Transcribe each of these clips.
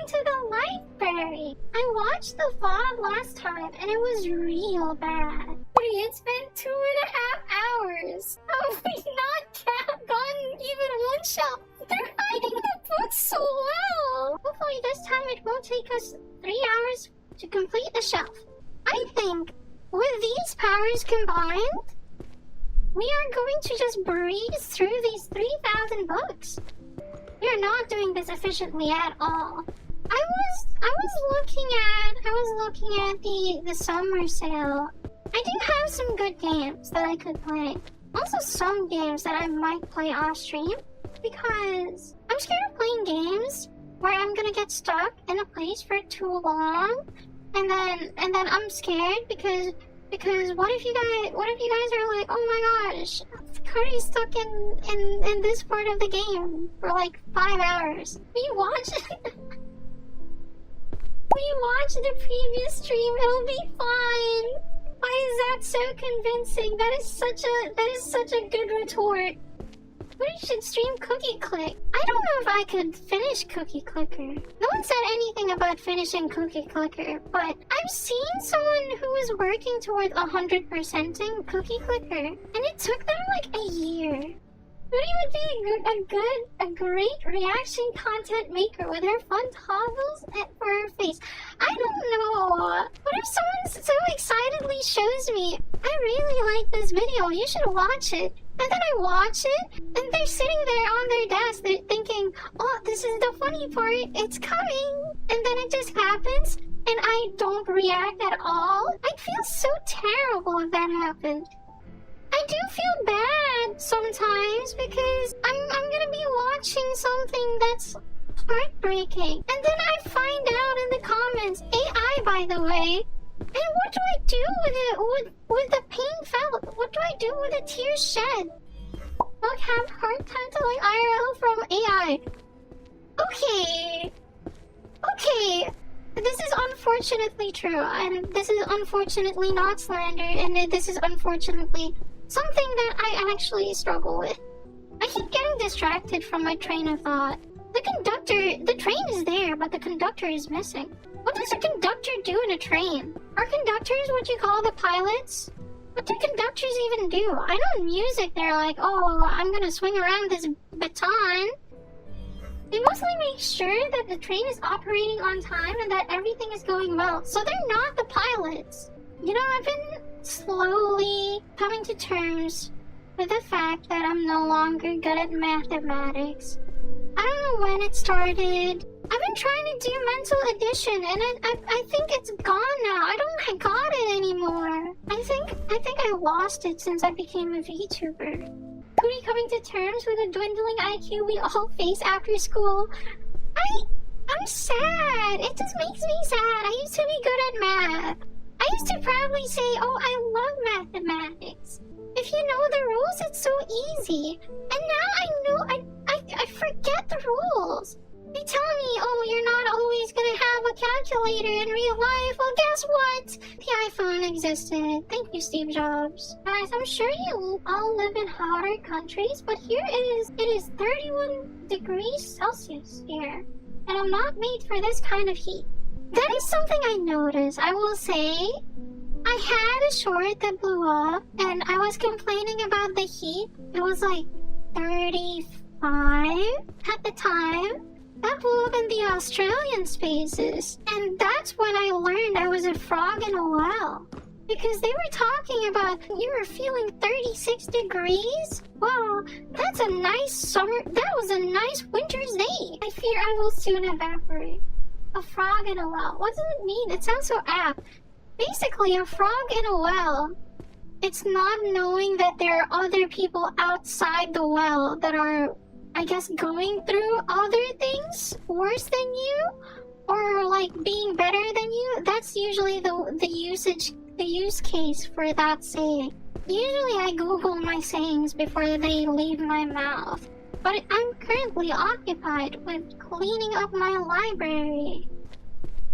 Welcome to the library. I watched the VOD last time and it was real bad. It's been 2.5 hours. How have we not gotten even one shelf? They're hiding the books so well. Hopefully this time it won't take us 3 hours to complete the shelf. I think with these powers combined, we are going to just breeze through these 3,000 books. We are not doing this efficiently at all. I was looking at the summer sale. I do have some good games that I could play. Also some games that I might play off stream because I'm scared of playing games where I'm gonna get stuck in a place for too long, and then I'm scared because what if you guys are like, oh my gosh, Kuri's stuck in this part of the game for like 5 hours. We watched the previous stream, it'll be fine. Why is that so convincing? That is such a good retort. We should stream Cookie Click. I don't know if I could finish Cookie Clicker. No one said anything about finishing Cookie Clicker, but I've seen someone who was working towards 100%ing Cookie Clicker, and it took them like a year. Cookie would be a great reaction content maker with her fun toggles for her face. I don't know. What if someone so excitedly shows me, I really like this video, you should watch it. And then I watch it, and they're sitting there on their desk, they're thinking, oh, this is the funny part, it's coming. And then it just happens, and I don't react at all. I'd feel so terrible if that happened. I do feel bad sometimes because I'm gonna be watching something that's heartbreaking. And then I find out in the comments, AI by the way, and what do I do with it, with the pain felt? What do I do with the tears shed? Look, have hard time telling IRL from AI. Okay. This is unfortunately true, and this is unfortunately not slander, and this is unfortunately something that I actually struggle with. I keep getting distracted from my train of thought. The train is there, but the conductor is missing. What does a conductor do in a train? Are conductors what you call the pilots? What do conductors even do? I know in music they're like, oh, I'm gonna swing around this baton. They mostly make sure that the train is operating on time and that everything is going well. So they're not the pilots. You know, I've been slowly coming to terms with the fact that I'm no longer good at mathematics. I don't know when it started. I've been trying to do mental addition, and I think it's gone now. I don't got it anymore. I think I lost it since I became a VTuber. Kuri coming to terms with a dwindling IQ we all face after school. I'm sad. It just makes me sad. I used to be good at math. I used to proudly say, oh, I love mathematics. If you know the rules, it's so easy. And now I forget the rules. They tell me, oh, you're not always gonna have a calculator in real life. Well, guess what? The iPhone existed. Thank you, Steve Jobs. Guys, I'm sure you all live in hotter countries, but it is 31 degrees Celsius here. And I'm not made for this kind of heat. That is something I noticed. I will say, I had a short that blew up, and I was complaining about the heat. It was like 35 at the time. That blew up in the Australian spaces, and that's when I learned I was a frog in a well. Because they were talking about you were feeling 36 degrees? Well, that's a nice summer, that was a nice winter's day. I fear I will soon evaporate. A frog in a well, what does it mean? It sounds so apt. Basically, a frog in a well, it's not knowing that there are other people outside the well that are, I guess, going through other things worse than you, or like being better than you. That's usually the use case for that saying. Usually I Google my sayings before they leave my mouth, but I'm currently occupied with cleaning up my library.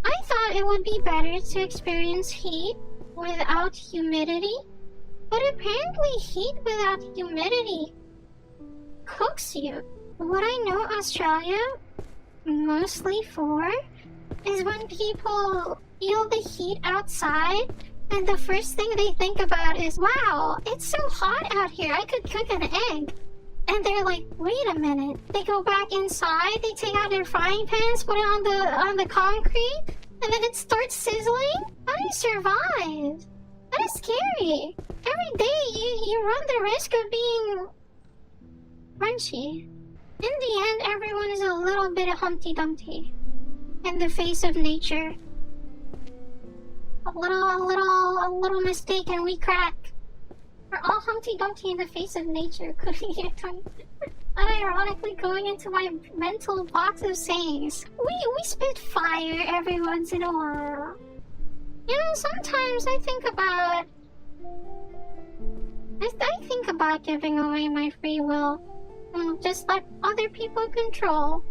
I thought it would be better to experience heat without humidity, but apparently heat without humidity cooks you. Would I know Australia? mostly for is when people feel the heat outside and the first thing they think about is, wow, it's so hot out here, I could cook an egg. And they're like, wait a minute. They go back inside, they take out their frying pans, put it on the concrete, and then it starts sizzling? How do you survive? That is scary. Every day you run the risk of being crunchy. In the end, everyone is a little bit of Humpty Dumpty in the face of nature. A little mistake and we crack. We're all Humpty Dumpty in the face of nature. Unironically going into my mental box of sayings. We spit fire every once in a while. You know, sometimes I think about giving away my free will. Just let other people control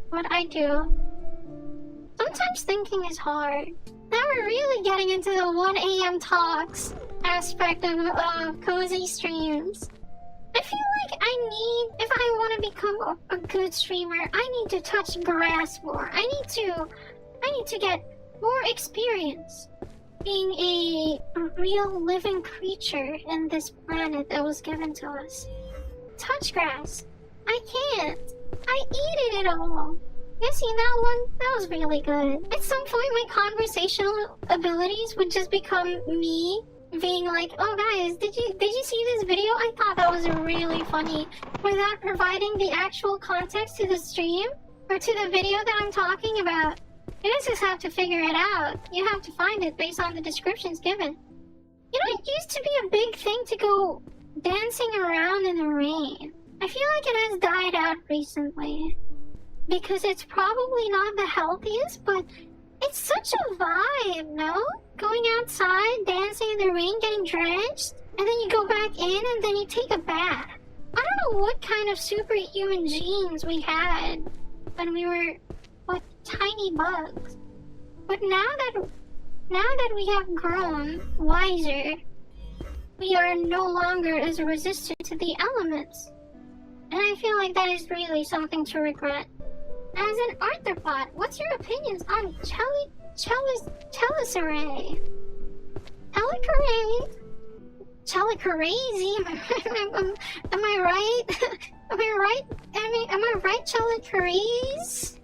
what I do. Sometimes thinking is hard. Now we're really getting into the 1 a.m. talks aspect of cozy streams. I feel like if I want to become a good streamer, I need to touch grass more. I need to get more experience being a real living creature in this planet that was given to us. Touch grass. I can't. I eat it all. You see that one? That was really good. At some point, my conversational abilities would just become me being like, "Oh guys, did you see this video? I thought that was really funny," without providing the actual context to the stream or to the video that I'm talking about. You guys just have to figure it out. You have to find it based on the descriptions given. You know, it used to be a big thing to go dancing around in the rain. I feel like it has died out recently. Because it's probably not the healthiest, but it's such a vibe, no? Going outside, dancing in the rain, getting drenched, and then you go back in and then you take a bath. I don't know what kind of superhuman genes we had when we were, tiny bugs. But now that we have grown wiser, we are no longer as resistant to the elements. And I feel like that is really something to regret. As an arthropod, what's your opinions on Chelicerae? Chelicerae? Am I right? Am I right? Am I right, Chelicerae?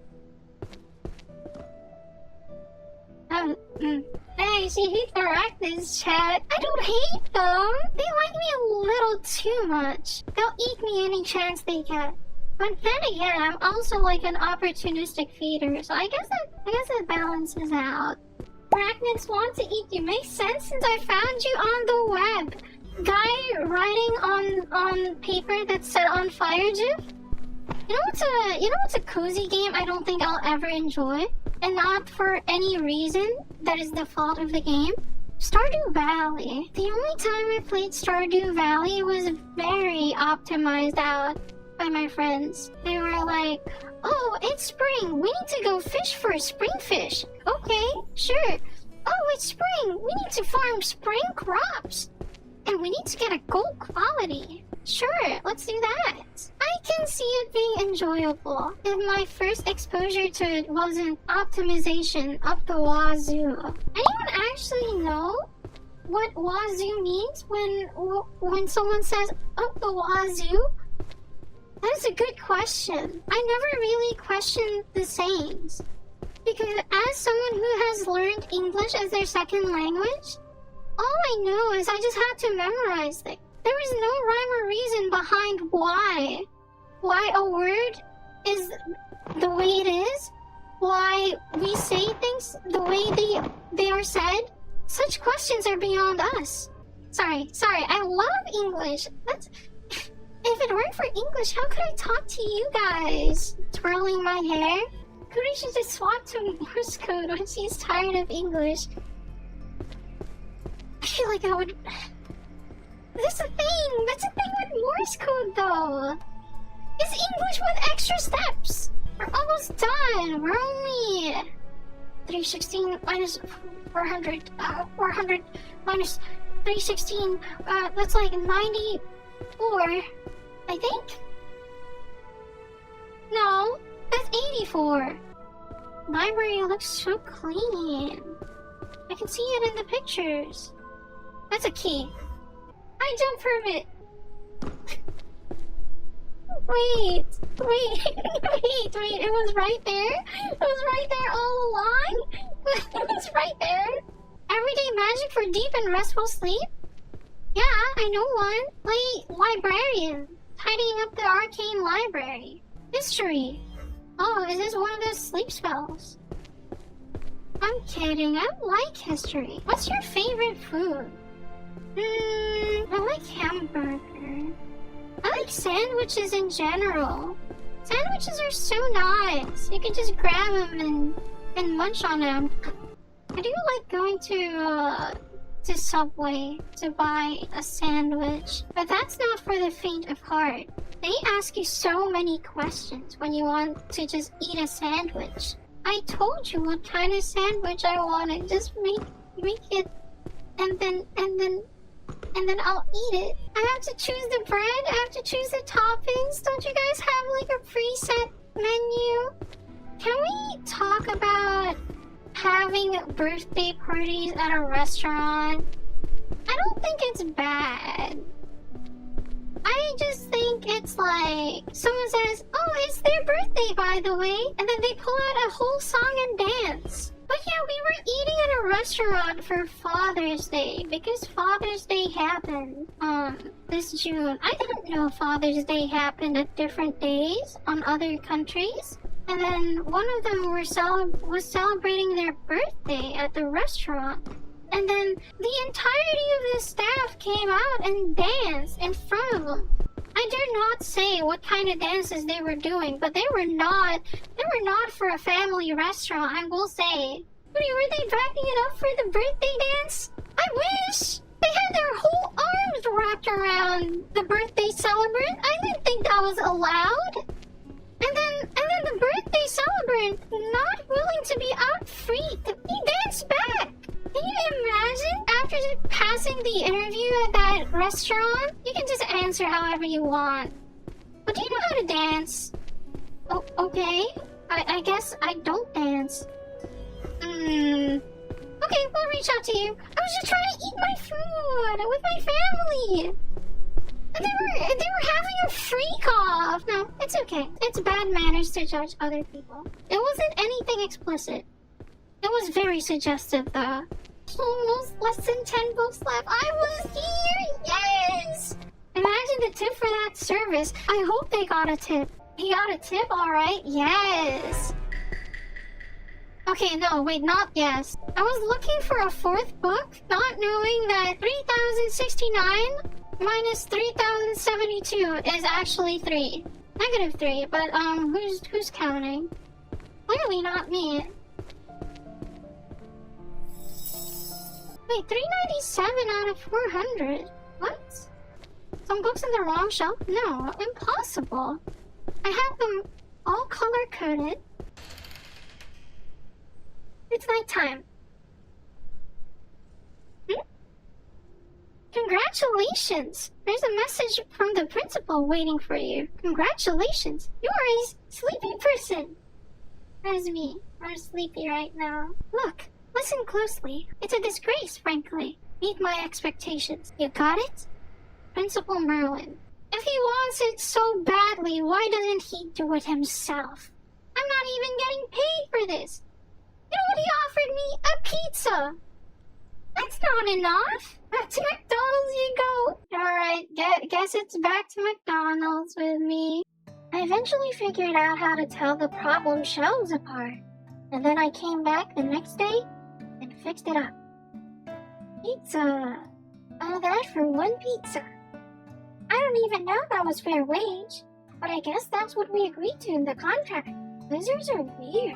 Hey, she hates arachnids, chat. I don't hate them. They like me a little too much. They'll eat me any chance they get. But then again, I'm also like an opportunistic feeder, so I guess that balances out. Arachnids want to eat you. Makes sense since I found you on the web. Guy writing on paper that's set on fire gif? You know what's a cozy game I don't think I'll ever enjoy? And not for any reason that is the fault of the game? Stardew Valley. The only time I played Stardew Valley was very optimized out by my friends. They were like, "Oh, it's spring. We need to go fish for a spring fish." Okay, sure. "Oh, it's spring. We need to farm spring crops. And we need to get a gold quality." Sure, let's do that. I can see it being enjoyable if my first exposure to it wasn't optimization up the wazoo. Anyone actually know what wazoo means when someone says up the wazoo? That is a good question. I never really questioned the sayings. Because as someone who has learned English as their second language, all I know is I just had to memorize things. There is no rhyme or reason behind why a word is the way it is, why we say things the way they are said. Such questions are beyond us. Sorry, I love English. If it weren't for English, how could I talk to you guys? Twirling my hair? Kuri should just swap to Morse code when she's tired of English. I feel like I would... That's a thing with Morse code though. It's English with extra steps. We're almost done. We're only 316 minus 400. 400 minus 316. That's like 94, I think. No, That's 84. Library looks so clean. I can see it in the pictures. That's a key. I jump permit. Wait. It was right there. It was right there all along. It was right there. Everyday magic for deep and restful sleep? Yeah, I know one. Librarian. Tidying up the arcane library. History. Oh, is this one of those sleep spells? I'm kidding. I like history. What's your favorite food? I like hamburger. I like sandwiches in general. Sandwiches are so nice. You can just grab them and munch on them. I do like going to Subway to buy a sandwich, but that's not for the faint of heart. They ask you so many questions when you want to just eat a sandwich. I told you what kind of sandwich I wanted. Just make it, and then I'll eat it. I have to choose the bread. I have to choose the toppings. Don't you guys have like a preset menu? Can we talk about having birthday parties at a restaurant? I don't think it's bad. I just think it's like someone says, "Oh, it's their birthday, by the way," and then they pull out a whole song and dance. But yeah, we were eating at a restaurant for Father's Day because Father's Day happened this June. I didn't know Father's Day happened at different days on other countries. And then one of them was celebrating their birthday at the restaurant. And then the entirety of the staff came out and danced in front of them. I dare not say what kind of dances they were doing, but they were not for a family restaurant, I will say. Were they backing it up for the birthday dance? I wish! They had their whole arms wrapped around the birthday celebrant. I didn't think that was allowed. And then the birthday celebrant, not willing to be out free, he danced back. Can you imagine? After just passing the interview at that restaurant, you can just answer however you want. But do you know how to dance? Oh, okay. I guess I don't dance. Okay, we'll reach out to you. I was just trying to eat my food with my family. And they were having a freak off. No, it's okay. It's bad manners to judge other people. It wasn't anything explicit. It was very suggestive, though. Almost less than 10 books left. I was here! Yes! Imagine the tip for that service. I hope they got a tip. He got a tip, alright? Yes! Okay, no, wait, not yes. I was looking for a fourth book, not knowing that 3069 minus 3072 is actually 3. -3, but who's counting? Clearly not me. Wait, 397 out of 400? What? Some books in the wrong shelf? No, impossible. I have them all color-coded. It's nighttime. Congratulations! There's a message from the principal waiting for you. Congratulations! You're a sleepy person! There's me. I'm sleepy right now. Look, listen closely. It's a disgrace, frankly. Meet my expectations. You got it? Principal Merlin. If he wants it so badly, why doesn't he do it himself? I'm not even getting paid for this. You know what he offered me? A pizza! That's not enough! Back to McDonald's you go! Alright, guess it's back to McDonald's with me. I eventually figured out how to tell the problem shelves apart. And then I came back the next day and fixed it up. Pizza! All that for one pizza. I don't even know that was fair wage. But I guess that's what we agreed to in the contract. Lizards are weird.